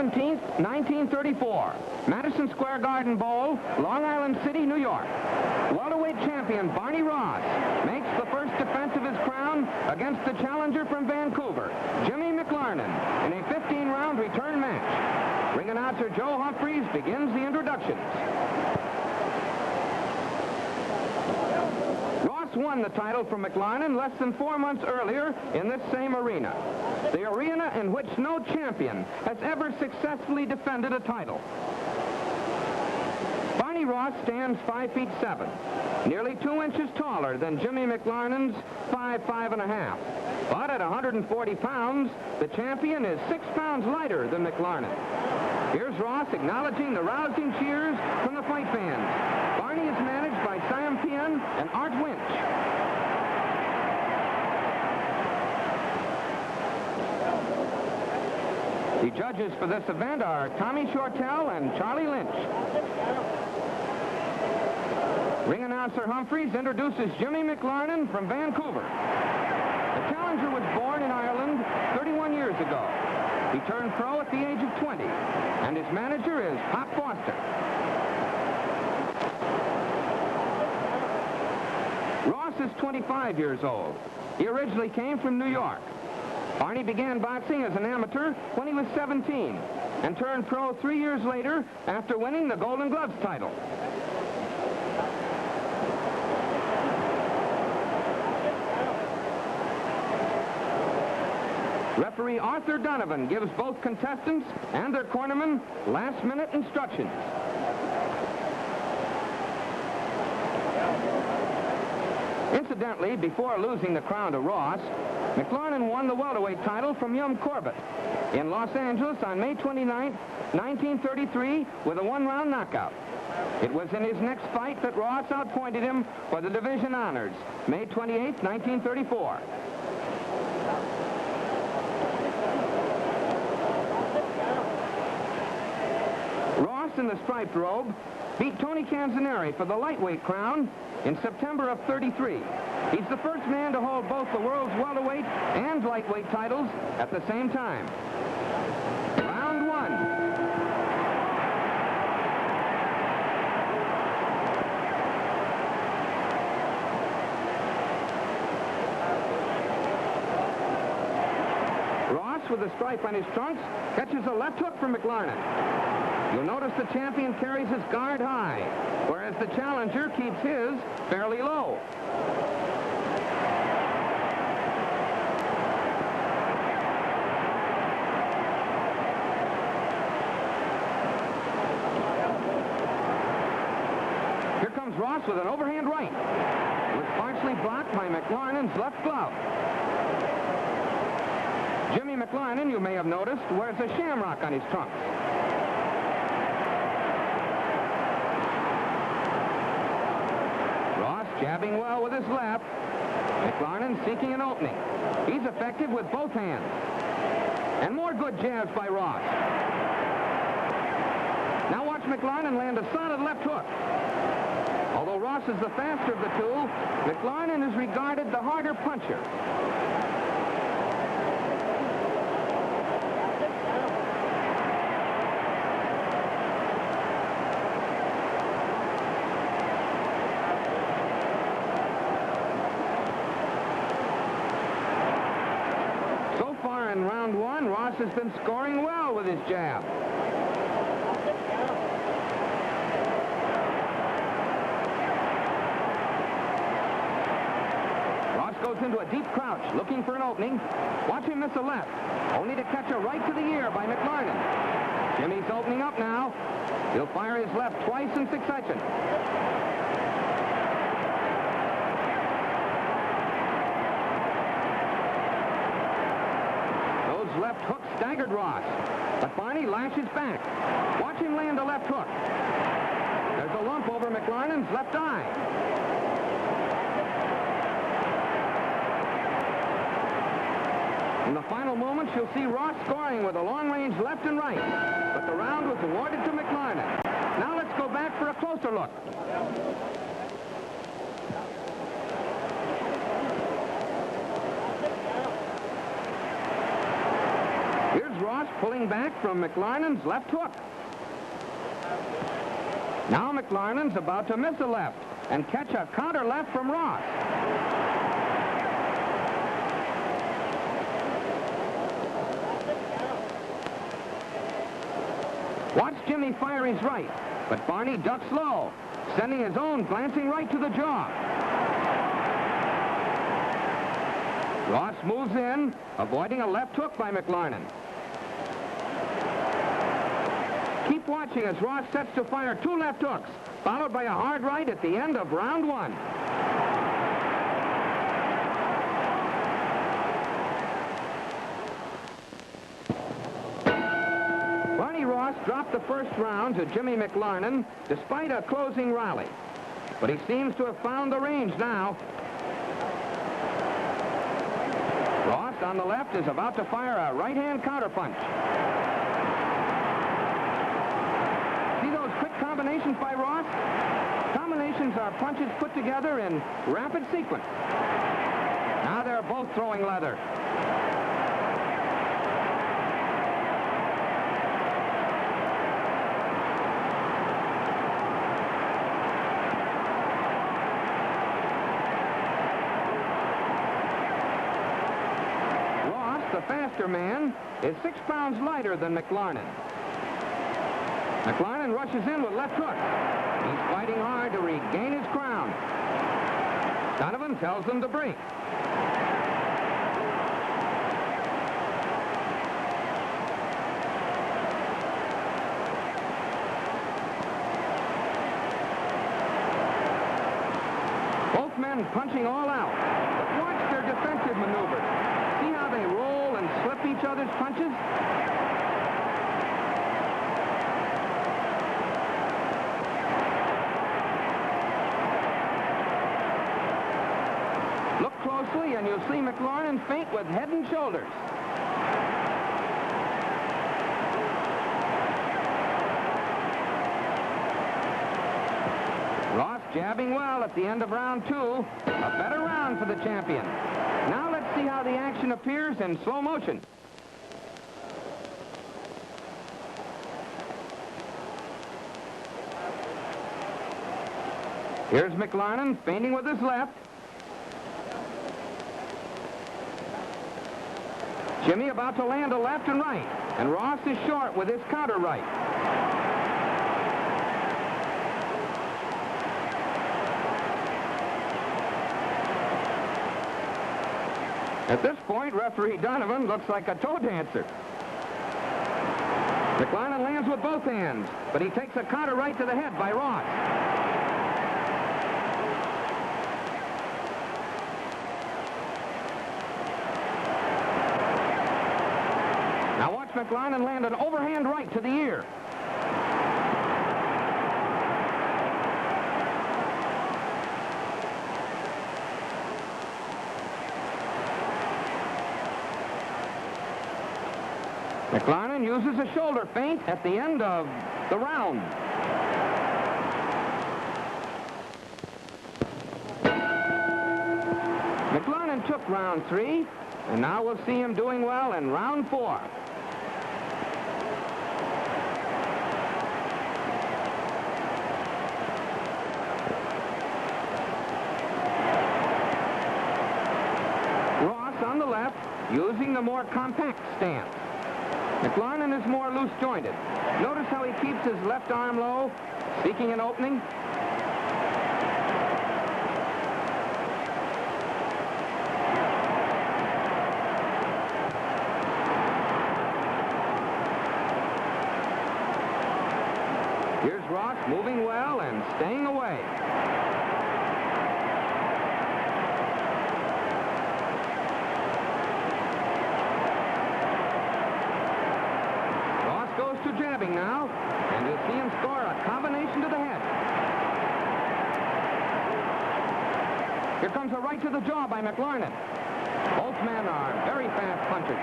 17th, 1934. Madison Square Garden Bowl, Long Island City, New York. Welterweight champion Barney Ross makes the first defense of his crown against the challenger from Vancouver, Jimmy McLarnin, in a 15-round return match. Ring announcer Joe Humphreys begins the introductions. Ross won the title from McLarnin less than 4 months earlier in this same arena. The arena in which no champion has ever successfully defended a title. Barney Ross stands 5'7", nearly 2 inches taller than Jimmy McLarnin's 5'5½". But at 140 pounds, the champion is 6 pounds lighter than McLarnin. Here's Ross acknowledging the rousing cheers from the fight fans. Barney is managed by Sam Pian and Art Winch. The judges for this event are Tommy Shortell and Charlie Lynch. Ring announcer Humphreys introduces Jimmy McLarnin from Vancouver. The challenger was born in Ireland 31 years ago. He turned pro at the age of 20, and his manager is Pop Foster. Ross is 25 years old. He originally came from New York. Barney began boxing as an amateur when he was 17 and turned pro 3 years later after winning the Golden Gloves title. Referee Arthur Donovan gives both contestants and their cornermen last-minute instructions. Incidentally, before losing the crown to Ross, McLarnin won the welterweight title from Yum Corbett in Los Angeles on May 29, 1933, with a one-round knockout. It was in his next fight that Ross outpointed him for the division honors, May 28, 1934. Ross, in the striped robe, beat Tony Canzoneri for the lightweight crown in September of '33. He's the first man to hold both the world's welterweight and lightweight titles at the same time. Round one. Ross, with a stripe on his trunks, catches a left hook from McLarnin. You'll notice the champion carries his guard high, whereas the challenger keeps his fairly low. Here comes Ross with an overhand right. It was partially blocked by McLarnin's left glove. Jimmy McLarnin, you may have noticed, wears a shamrock on his trunks. Jabbing well with his left. McLarnin seeking an opening. He's effective with both hands. And more good jabs by Ross. Now watch McLarnin land a solid left hook. Although Ross is the faster of the two, McLarnin is regarded the harder puncher. In round one, Ross has been scoring well with his jab. Ross goes into a deep crouch, looking for an opening. Watch him miss a left, only to catch a right to the ear by McLarnin. Jimmy's opening up now. He'll fire his left twice in succession. Left hook staggered Ross, but Barney lashes back. Watch him land a left hook. There's a lump over McLarnin's left eye. In the final moments, you'll see Ross scoring with a long-range left and right, but the round was awarded to McLarnin. Now let's go back for a closer look. Ross pulling back from McLarnin's left hook. Now McLarnin's about to miss a left and catch a counter left from Ross. Watch Jimmy fire his right, but Barney ducks low, sending his own glancing right to the jaw. Ross moves in, avoiding a left hook by McLarnin. Keep watching as Ross sets to fire 2 left hooks, followed by a hard right at the end of round 1. Barney Ross dropped the first round to Jimmy McLarnin despite a closing rally. But he seems to have found the range now. Ross on the left is about to fire a right-hand counterpunch. See those quick combinations by Ross? Combinations are punches put together in rapid sequence. Now they're both throwing leather. The faster man is 6 pounds lighter than McLarnin. McLarnin rushes in with left hook. He's fighting hard to regain his crown. Donovan tells him to break. Both men punching all out. But watch their defensive maneuvers. See how they roll and slip each other's punches? Look closely and you'll see McLarnin feint with head and shoulders. Ross jabbing well at the end of round 2. A better round for the champion. Now let's see how the action appears in slow motion. Here's McLarnin feinting with his left. Jimmy about to land a left and right, and Ross is short with his counter right. At this point, referee Donovan looks like a toe dancer. McLarnin lands with both hands, but he takes a counter right to the head by Ross. Now watch McLarnin land an overhand right to the ear. McLarnin uses a shoulder feint at the end of the round. McLarnin took round 3, and now we'll see him doing well in round 4. Ross on the left, using the more compact stance. McLarnin is more loose-jointed. Notice how he keeps his left arm low, seeking an opening. Here's Ross moving well and staying away. To jabbing now, and you'll see him score a combination to the head. Here comes a right to the jaw by McLarnin. Both men are very fast punchers.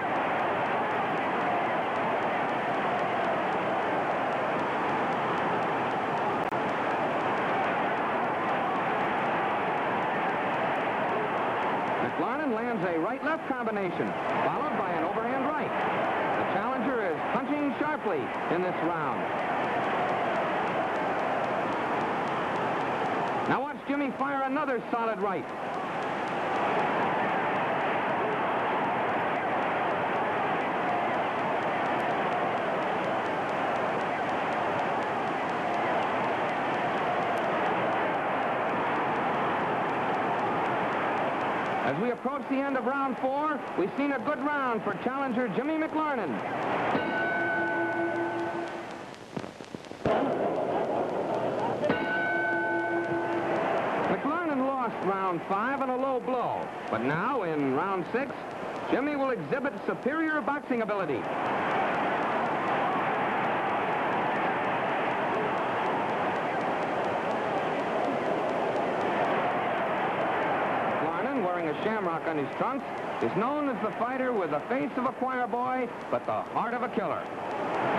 McLarnin McLarnin lands a right-left combination, followed by an overhand right. The challenger is punching sharply in this round. Now watch Jimmy fire another solid right. As we approach the end of round 4, we've seen a good round for challenger Jimmy McLarnin. McLarnin lost round 5 on a low blow, but now in round 6, Jimmy will exhibit superior boxing ability. A shamrock on his trunks, is known as the fighter with the face of a choir boy, but the heart of a killer.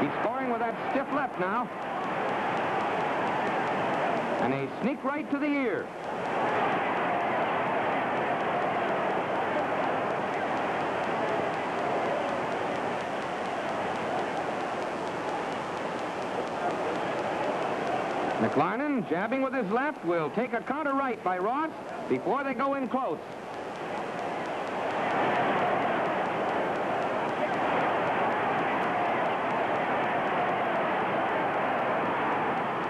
He's scoring with that stiff left now. And a sneak right to the ear. McLarnin, jabbing with his left, will take a counter right by Ross before they go in close.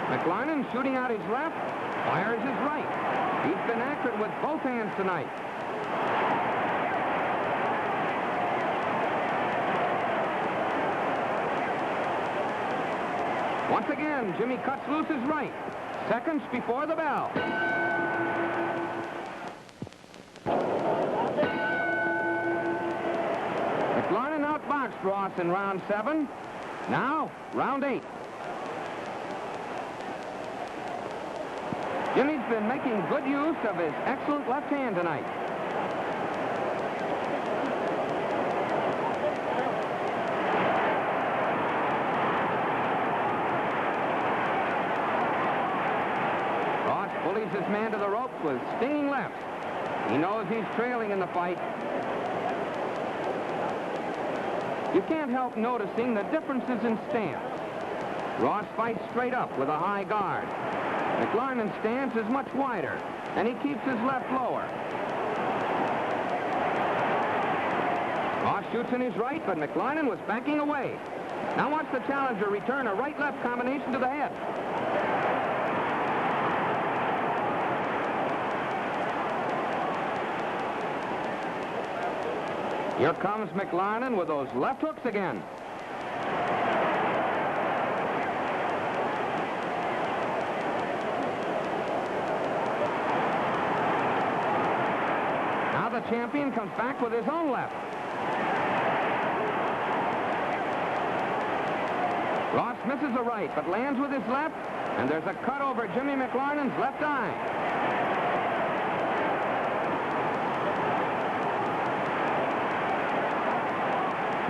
McLarnin shooting out his left, fires his right. He's been accurate with both hands tonight. Once again, Jimmy cuts loose his right, seconds before the bell. McLarnin outboxed Ross in round 7. Now, round 8. Jimmy's been making good use of his excellent left hand tonight. Ross bullies his man to the ropes with stinging lefts. He knows he's trailing in the fight. You can't help noticing the differences in stance. Ross fights straight up with a high guard. McLarnin's stance is much wider, and he keeps his left lower. Ross shoots in his right, but McLarnin was backing away. Now watch the challenger return a right-left combination to the head. Here comes McLarnin with those left hooks again. The champion comes back with his own left. Ross misses a right, but lands with his left, and there's a cut over Jimmy McLarnin's left eye.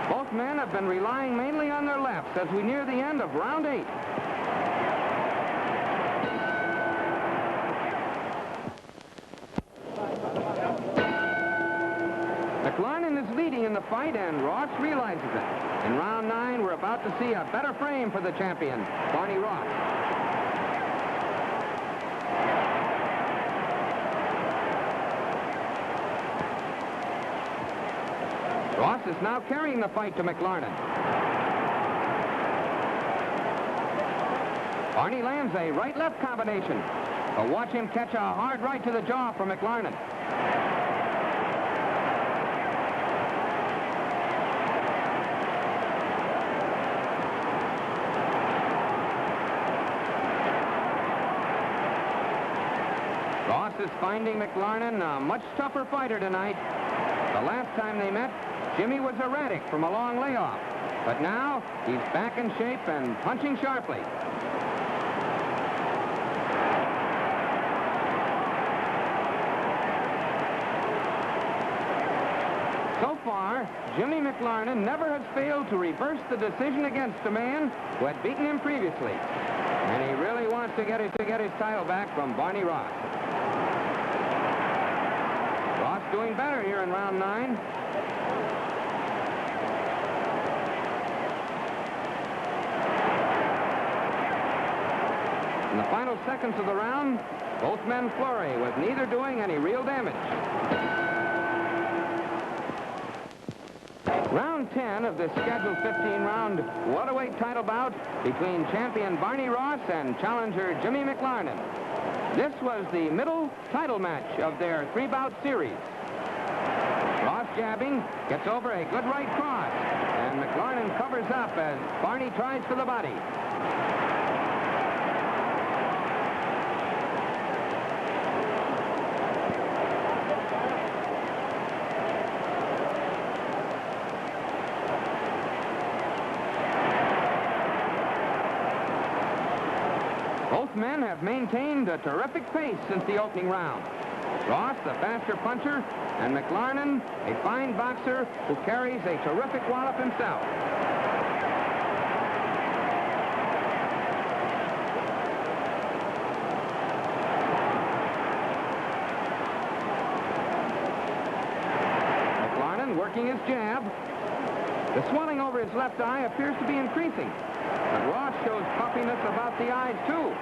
Both men have been relying mainly on their lefts as we near the end of round 8. McLarnin is leading in the fight, and Ross realizes it. In round 9, we're about to see a better frame for the champion, Barney Ross. Ross is now carrying the fight to McLarnin. Barney lands a right-left combination, but watch him catch a hard right to the jaw for McLarnin. Ross is finding McLarnin a much tougher fighter tonight. The last time they met, Jimmy was erratic from a long layoff. But now, he's back in shape and punching sharply. So far, Jimmy McLarnin never has failed to reverse the decision against a man who had beaten him previously. And he really wants to get his title back from Barney Ross. Ross doing better here in round 9. In the final seconds of the round, both men flurry, with neither doing any real damage. Round 10 of this scheduled 15-round welterweight title bout between champion Barney Ross and challenger Jimmy McLarnin. This was the middle title match of their 3-bout series. Ross jabbing, gets over a good right cross, and McLarnin covers up as Barney tries for the body. Both men have maintained a terrific pace since the opening round. Ross, the faster puncher, and McLarnin, a fine boxer who carries a terrific wallop himself. McLarnin working his jab. The swelling over his left eye appears to be increasing, but Ross shows puffiness about the eyes, too.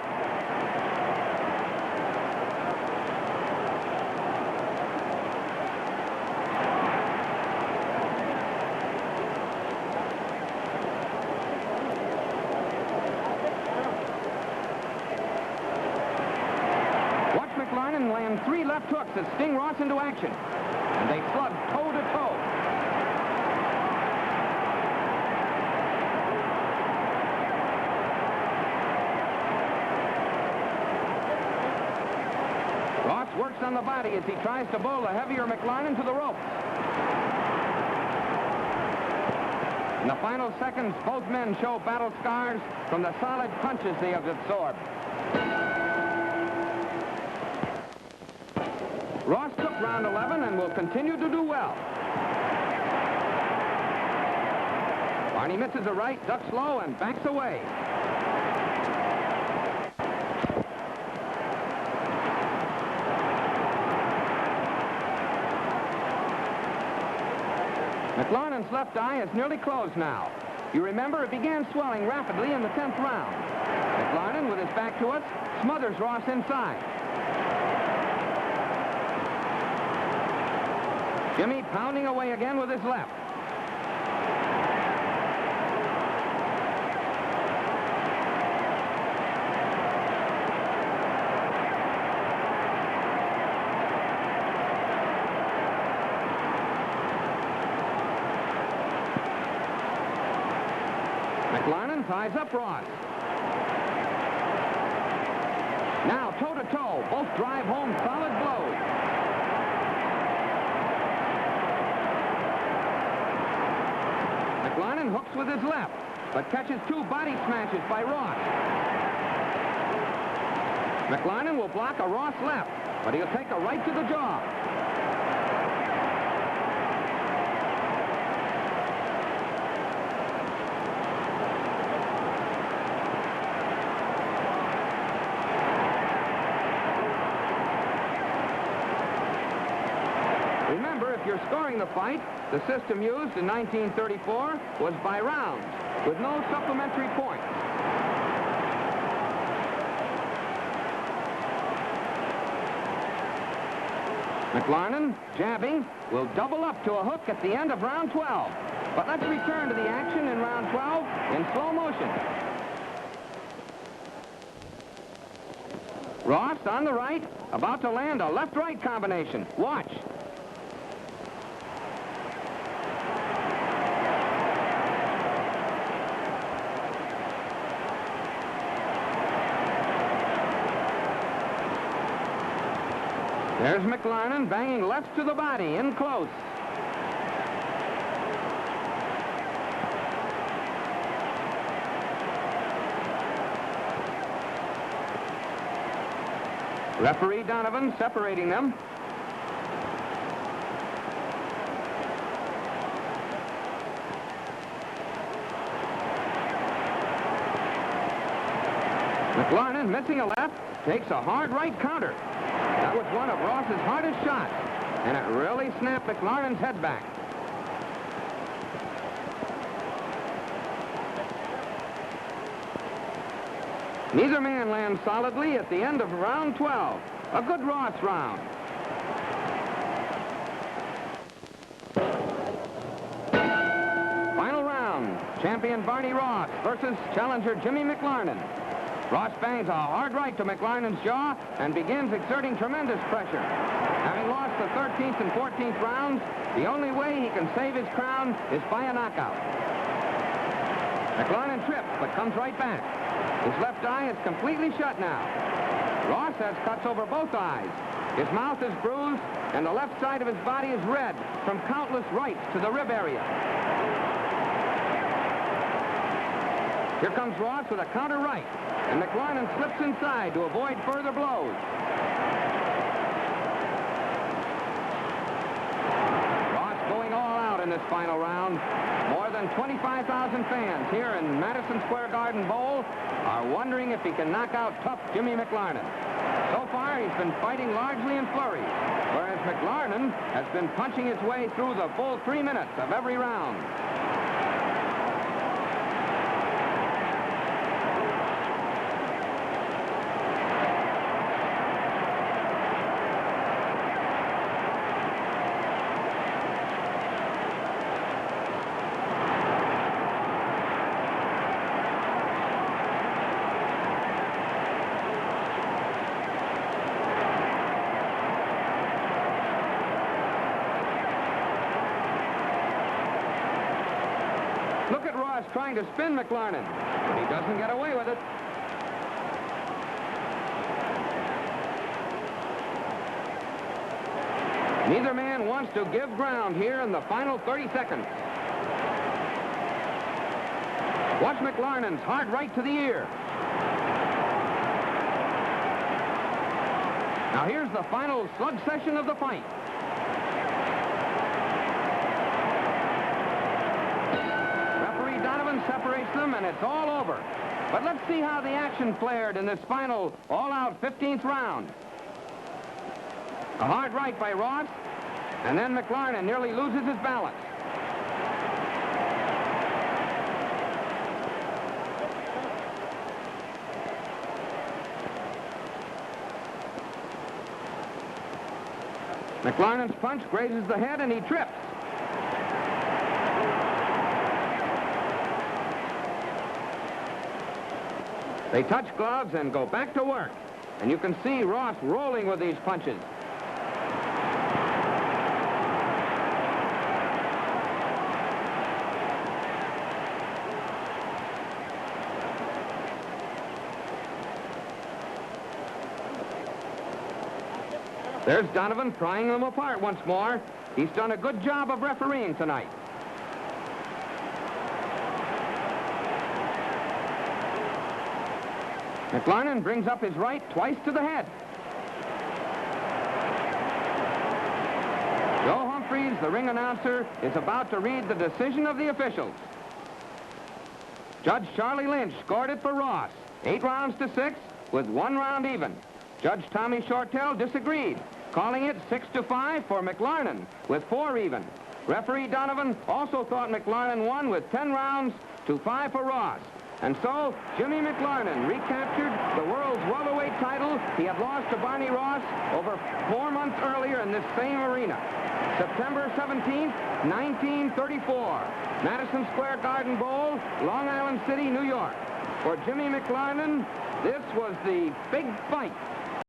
Watch McLarnin land 3 left hooks that sting Ross into action, and they slug toe-to-toe. Ross works on the body as he tries to bowl the heavier McLarnin to the ropes. In the final seconds, both men show battle scars from the solid punches they have absorbed. Ross took round 11 and will continue to do well. Barney misses a right, ducks low, and backs away. McLarnin's left eye is nearly closed now. You remember it began swelling rapidly in the 10th round. McLarnin, with his back to us, smothers Ross inside. Jimmy pounding away again with his left. McLarnin ties up Ross. Now toe-to-toe, both drive home solid blows. McLarnin hooks with his left, but catches 2 body smashes by Ross. McLarnin will block a Ross left, but he'll take a right to the jaw. Remember, if you're scoring the fight, the system used in 1934 was by rounds, with no supplementary points. McLarnin, jabbing, will double up to a hook at the end of round 12. But let's return to the action in round 12 in slow motion. Ross on the right, about to land a left-right combination. Watch. There's McLarnin banging left to the body, in close. Referee Donovan separating them. McLarnin, missing a left, takes a hard right counter. That was one of Ross's hardest shots, and it really snapped McLarnin's head back. Neither man lands solidly at the end of round 12. A good Ross round. Final round. Champion Barney Ross versus challenger Jimmy McLarnin. Ross bangs a hard right to McLarnin's jaw and begins exerting tremendous pressure. Having lost the 13th and 14th rounds, the only way he can save his crown is by a knockout. McLarnin trips, but comes right back. His left eye is completely shut now. Ross has cuts over both eyes. His mouth is bruised, and the left side of his body is red from countless rights to the rib area. Here comes Ross with a counter right, and McLarnin slips inside to avoid further blows. Ross going all out in this final round. More than 25,000 fans here in Madison Square Garden Bowl are wondering if he can knock out tough Jimmy McLarnin. So far, he's been fighting largely in flurries, whereas McLarnin has been punching his way through the full 3 minutes of every round. Look at Ross trying to spin McLarnin, but he doesn't get away with it. Neither man wants to give ground here in the final 30 seconds. Watch McLarnin's hard right to the ear. Now here's the final slug session of the fight. Separates them, and it's all over. But let's see how the action flared in this final all-out 15th round. A hard right by Ross, and then McLarnin nearly loses his balance. McLarnin's punch grazes the head, and he trips. They touch gloves and go back to work. And you can see Ross rolling with these punches. There's Donovan prying them apart once more. He's done a good job of refereeing tonight. McLarnin brings up his right twice to the head. Joe Humphreys, the ring announcer, is about to read the decision of the officials. Judge Charlie Lynch scored it for Ross, 8 rounds to 6, with 1 round even. Judge Tommy Shortell disagreed, calling it 6-5 for McLarnin, with 4 even. Referee Donovan also thought McLarnin won with 10 rounds to 5 for Ross. And so, Jimmy McLarnin recaptured the world's welterweight title he had lost to Barney Ross over 4 months earlier in this same arena. September 17th, 1934. Madison Square Garden Bowl, Long Island City, New York. For Jimmy McLarnin, this was the big fight